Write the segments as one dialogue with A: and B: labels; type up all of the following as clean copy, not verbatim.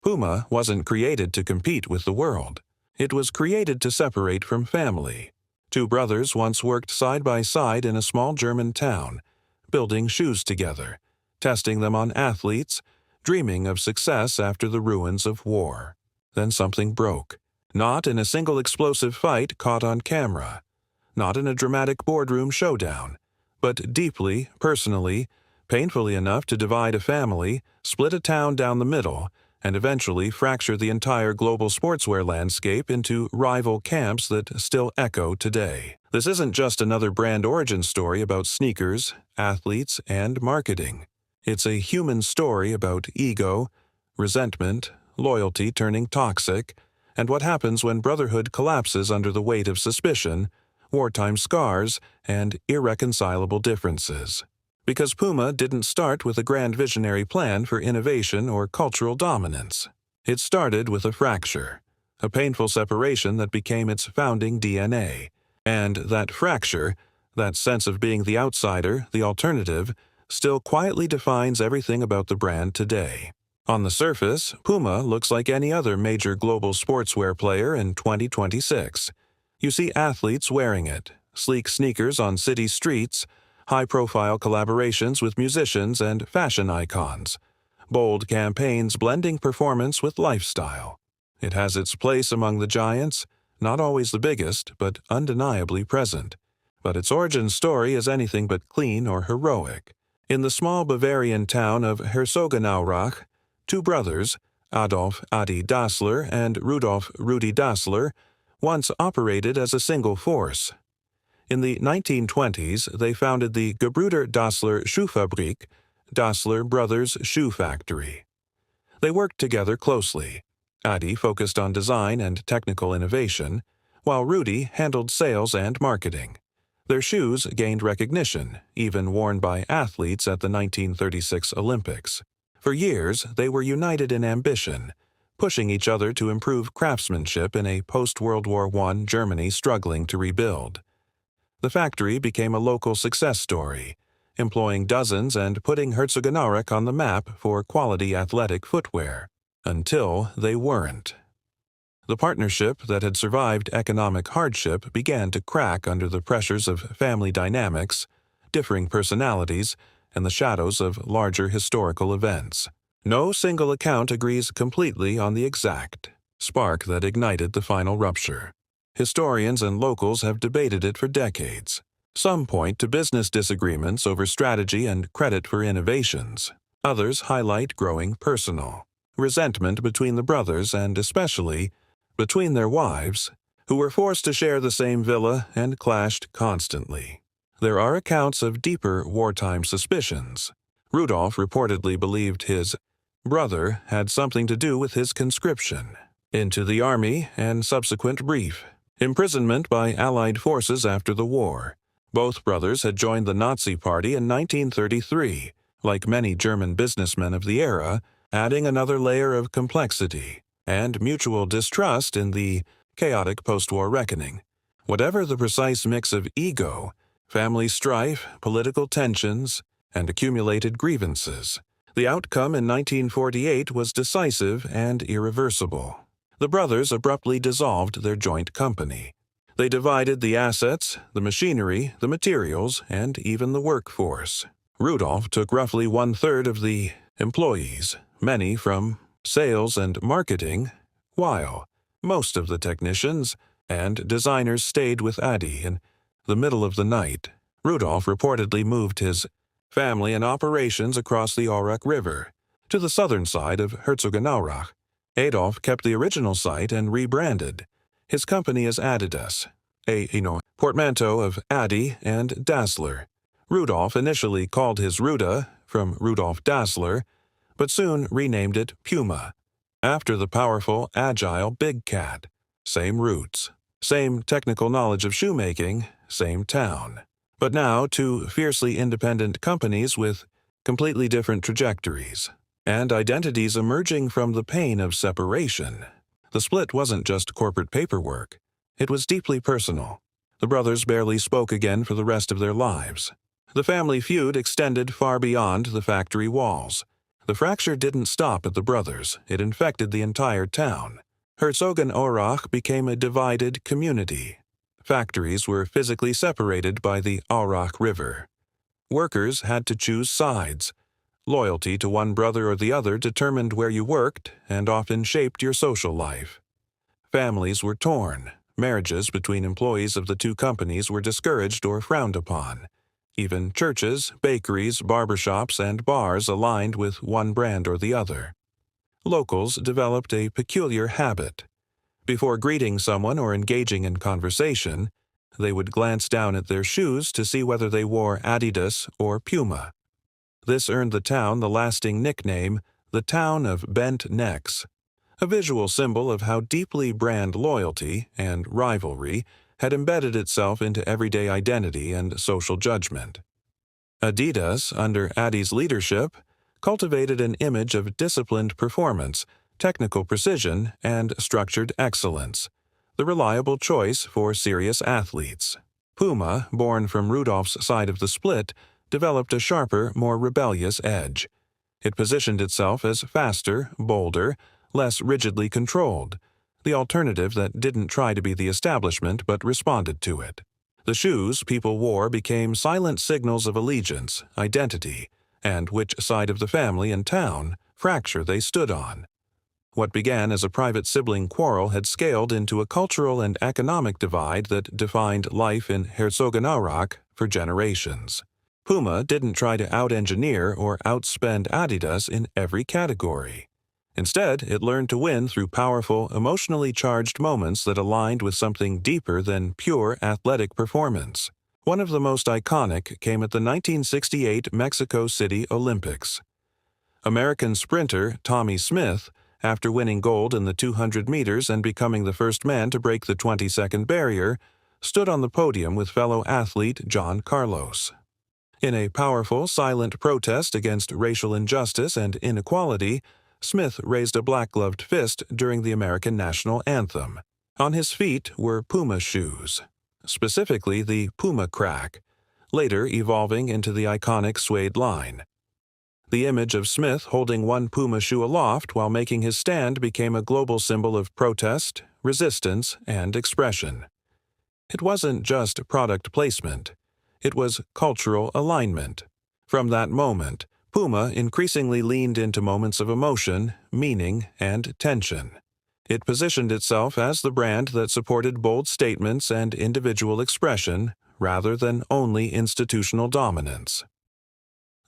A: Puma wasn't created to compete with the world. It was created to separate from family. Two brothers once worked side by side in a small German town, building shoes together, testing them on athletes, dreaming of success after the ruins of war. Then something broke. Not in a single explosive fight caught on camera, not in a dramatic boardroom showdown, but deeply, personally, painfully enough to divide a family, split a town down the middle, and eventually fracture the entire global sportswear landscape into rival camps that still echo today. This isn't just another brand origin story about sneakers, athletes, and marketing. It's a human story about ego, resentment, loyalty turning toxic, and what happens when brotherhood collapses under the weight of suspicion, wartime scars, and irreconcilable differences. Because Puma didn't start with a grand visionary plan for innovation or cultural dominance. It started with a fracture, a painful separation that became its founding DNA. And that fracture, that sense of being the outsider, the alternative, still quietly defines everything about the brand today. On the surface, Puma looks like any other major global sportswear player in 2026. You see athletes wearing it, sleek sneakers on city streets, high-profile collaborations with musicians and fashion icons, bold campaigns blending performance with lifestyle. It has its place among the giants, not always the biggest, but undeniably present. But its origin story is anything but clean or heroic. In the small Bavarian town of Herzogenaurach, two brothers, Adolf Adi Dassler and Rudolf Rudi Dassler, once operated as a single force. In the 1920s, they founded the Gebrüder Dassler Schuhfabrik, Dassler Brothers Shoe Factory. They worked together closely. Adi focused on design and technical innovation, while Rudi handled sales and marketing. Their shoes gained recognition, even worn by athletes at the 1936 Olympics. For years, they were united in ambition, pushing each other to improve craftsmanship in a post-World War I Germany struggling to rebuild. The factory became a local success story, employing dozens and putting Herzogenaurach on the map for quality athletic footwear, until they weren't. The partnership that had survived economic hardship began to crack under the pressures of family dynamics, differing personalities, and the shadows of larger historical events. No single account agrees completely on the exact spark that ignited the final rupture. Historians and locals have debated it for decades. Some point to business disagreements over strategy and credit for innovations. Others highlight growing personal resentment between the brothers and especially between their wives, who were forced to share the same villa and clashed constantly. There are accounts of deeper wartime suspicions. Rudolf reportedly believed his brother had something to do with his conscription into the army and subsequent brief imprisonment by Allied forces after the war. Both brothers had joined the Nazi Party in 1933, like many German businessmen of the era, adding another layer of complexity and mutual distrust in the chaotic post-war reckoning. Whatever the precise mix of ego, family strife, political tensions, and accumulated grievances, the outcome in 1948 was decisive and irreversible. The brothers abruptly dissolved their joint company. They divided the assets, the machinery, the materials, and even the workforce. Rudolf took roughly one-third of the employees, many from sales and marketing, while most of the technicians and designers stayed with Adi. In the middle of the night, Rudolf reportedly moved his family and operations across the Aurach River to the southern side of Herzogenaurach. Adolf kept the original site and rebranded his company as Adidas, a portmanteau of Adi and Dassler. Rudolf initially called his Ruda from Rudolf Dassler, but soon renamed it Puma, after the powerful, agile Big Cat. Same roots, same technical knowledge of shoemaking, same town. But now two fiercely independent companies with completely different trajectories and identities emerging from the pain of separation. The split wasn't just corporate paperwork. It was deeply personal. The brothers barely spoke again for the rest of their lives. The family feud extended far beyond the factory walls. The fracture didn't stop at the brothers, it infected the entire town. Herzogenaurach became a divided community. Factories were physically separated by the Aurach River. Workers had to choose sides. Loyalty to one brother or the other determined where you worked and often shaped your social life. Families were torn. Marriages between employees of the two companies were discouraged or frowned upon. Even churches, bakeries, barbershops, and bars aligned with one brand or the other. Locals developed a peculiar habit. Before greeting someone or engaging in conversation, they would glance down at their shoes to see whether they wore adidas or Puma. This earned the town the lasting nickname, the Town of Bent Necks, a visual symbol of how deeply brand loyalty and rivalry had embedded itself into everyday identity and social judgment. Adidas, under Adi's leadership, cultivated an image of disciplined performance, technical precision, and structured excellence, the reliable choice for serious athletes. Puma, born from Rudolph's side of the split, developed a sharper, more rebellious edge. It positioned itself as faster, bolder, less rigidly controlled, the alternative that didn't try to be the establishment but responded to it. The shoes people wore became silent signals of allegiance, identity, and which side of the family and town fracture they stood on. What began as a private sibling quarrel had scaled into a cultural and economic divide that defined life in Herzogenaurach for generations. Puma didn't try to out-engineer or outspend Adidas in every category. Instead, it learned to win through powerful, emotionally charged moments that aligned with something deeper than pure athletic performance. One of the most iconic came at the 1968 Mexico City Olympics. American sprinter Tommy Smith, after winning gold in the 200 meters and becoming the first man to break the 20-second barrier, stood on the podium with fellow athlete John Carlos. In a powerful, silent protest against racial injustice and inequality, Smith raised a black-gloved fist during the American national anthem. On his feet were Puma shoes, specifically the Puma Crack, later evolving into the iconic suede line. The image of Smith holding one Puma shoe aloft while making his stand became a global symbol of protest, resistance, and expression. It wasn't just product placement. It was cultural alignment. From that moment, Puma increasingly leaned into moments of emotion, meaning, and tension. It positioned itself as the brand that supported bold statements and individual expression, rather than only institutional dominance.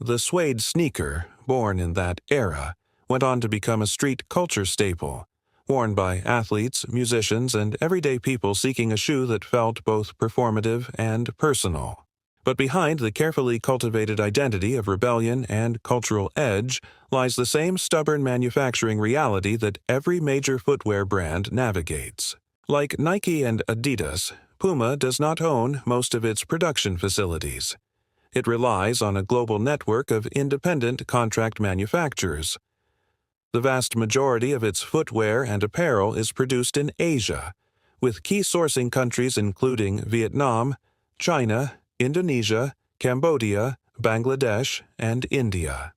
A: The suede sneaker, born in that era, went on to become a street culture staple, worn by athletes, musicians, and everyday people seeking a shoe that felt both performative and personal. But behind the carefully cultivated identity of rebellion and cultural edge lies the same stubborn manufacturing reality that every major footwear brand navigates. Like Nike and Adidas, Puma does not own most of its production facilities. It relies on a global network of independent contract manufacturers. The vast majority of its footwear and apparel is produced in Asia, with key sourcing countries including Vietnam, China, Indonesia, Cambodia, Bangladesh, and India.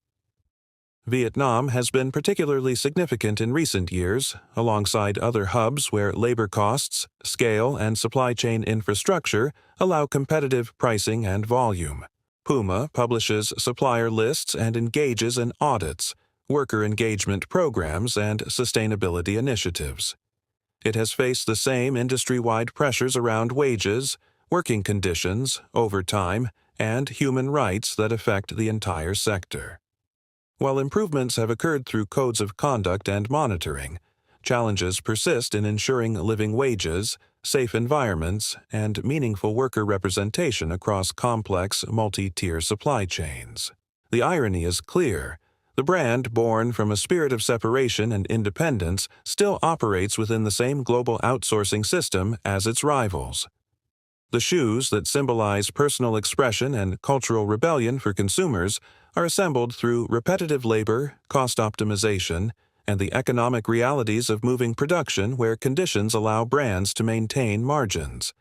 A: Vietnam has been particularly significant in recent years, alongside other hubs where labor costs, scale, and supply chain infrastructure allow competitive pricing and volume. Puma publishes supplier lists and engages in audits, worker engagement programs, and sustainability initiatives. It has faced the same industry-wide pressures around wages, working conditions, overtime, and human rights that affect the entire sector. While improvements have occurred through codes of conduct and monitoring, challenges persist in ensuring living wages, safe environments, and meaningful worker representation across complex, multi-tier supply chains. The irony is clear. The brand, born from a spirit of separation and independence, still operates within the same global outsourcing system as its rivals. The shoes that symbolize personal expression and cultural rebellion for consumers are assembled through repetitive labor, cost optimization, and the economic realities of moving production where conditions allow brands to maintain margins.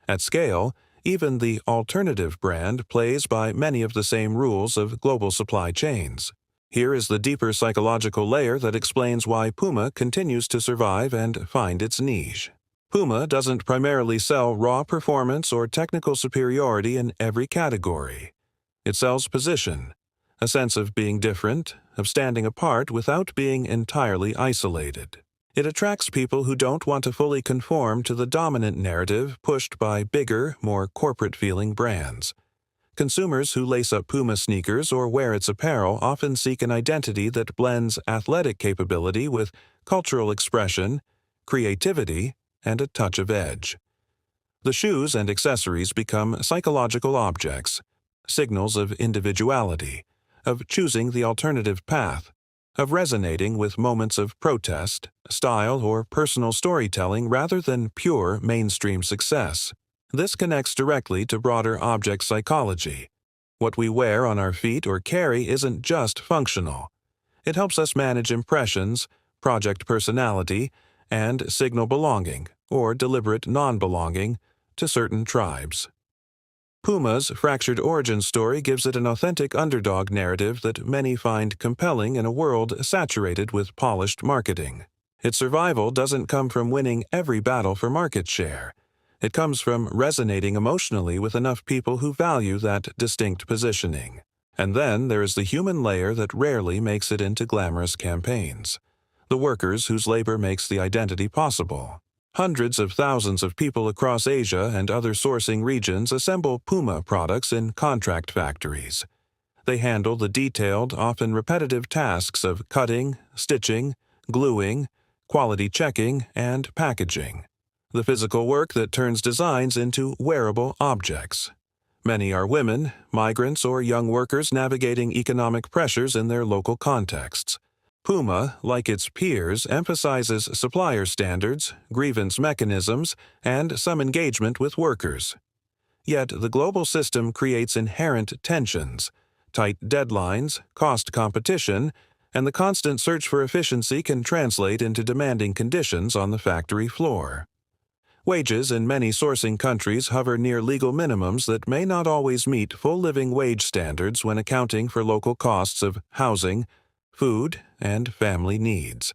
A: At scale, even the alternative brand plays by many of the same rules of global supply chains. Here is the deeper psychological layer that explains why Puma continues to survive and find its niche. Puma doesn't primarily sell raw performance or technical superiority in every category. It sells position, a sense of being different, of standing apart without being entirely isolated. It attracts people who don't want to fully conform to the dominant narrative pushed by bigger, more corporate-feeling brands. Consumers who lace up Puma sneakers or wear its apparel often seek an identity that blends athletic capability with cultural expression, creativity, and a touch of edge. The shoes and accessories become psychological objects, signals of individuality, of choosing the alternative path, of resonating with moments of protest, style, or personal storytelling rather than pure mainstream success. This connects directly to broader object psychology. What we wear on our feet or carry isn't just functional. It helps us manage impressions, project personality, and signal belonging, or deliberate non-belonging, to certain tribes. Puma's fractured origin story gives it an authentic underdog narrative that many find compelling in a world saturated with polished marketing. Its survival doesn't come from winning every battle for market share. It comes from resonating emotionally with enough people who value that distinct positioning. And then there is the human layer that rarely makes it into glamorous campaigns. The workers whose labor makes the identity possible. Hundreds of thousands of people across Asia and other sourcing regions assemble Puma products in contract factories. They handle the detailed, often repetitive tasks of cutting, stitching, gluing, quality checking, and packaging. The physical work that turns designs into wearable objects. Many are women, migrants, or young workers navigating economic pressures in their local contexts. Puma, like its peers, emphasizes supplier standards, grievance mechanisms, and some engagement with workers. Yet the global system creates inherent tensions, tight deadlines, cost competition, and the constant search for efficiency can translate into demanding conditions on the factory floor. Wages in many sourcing countries hover near legal minimums that may not always meet full living wage standards when accounting for local costs of housing, food, and family needs.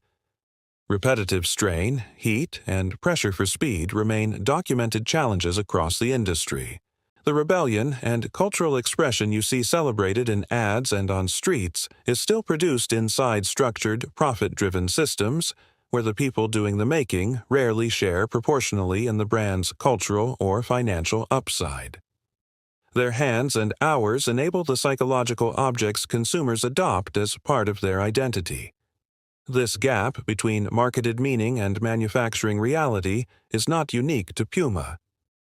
A: Repetitive strain, heat, and pressure for speed remain documented challenges across the industry. The rebellion and cultural expression you see celebrated in ads and on streets is still produced inside structured, profit-driven systems where the people doing the making rarely share proportionally in the brand's cultural or financial upside. Their hands and hours enable the psychological objects consumers adopt as part of their identity. This gap between marketed meaning and manufacturing reality is not unique to Puma.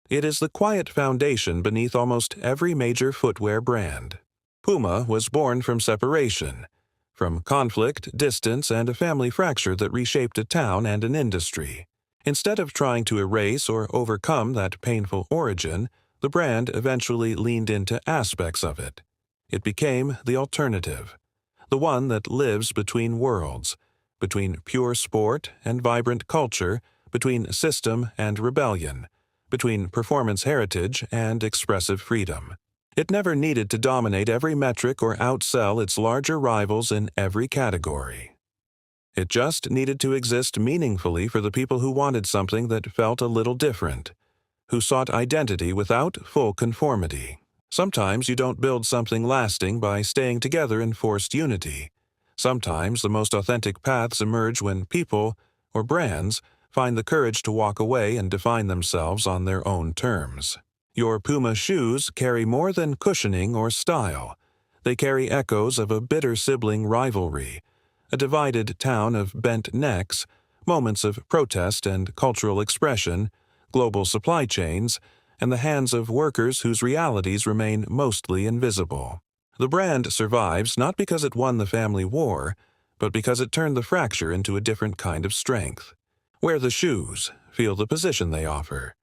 A: It is the quiet foundation beneath almost every major footwear brand. Puma was born from separation, from conflict, distance, and a family fracture that reshaped a town and an industry. Instead of trying to erase or overcome that painful origin, the brand eventually leaned into aspects of it. It became the alternative, the one that lives between worlds, between pure sport and vibrant culture, between system and rebellion, between performance heritage and expressive freedom. It never needed to dominate every metric or outsell its larger rivals in every category. It just needed to exist meaningfully for the people who wanted something that felt a little different, who sought identity without full conformity. Sometimes you don't build something lasting by staying together in forced unity. Sometimes the most authentic paths emerge when people, or brands, find the courage to walk away and define themselves on their own terms. Your Puma shoes carry more than cushioning or style. They carry echoes of a bitter sibling rivalry, a divided town of bent necks, moments of protest and cultural expression, global supply chains, and the hands of workers whose realities remain mostly invisible. The brand survives not because it won the family war, but because it turned the fracture into a different kind of strength. Wear the shoes, feel the position they offer,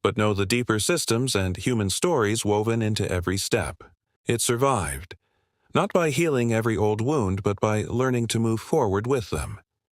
A: but know the deeper systems and human stories woven into every step. It survived, not by healing every old wound, but by learning to move forward with them.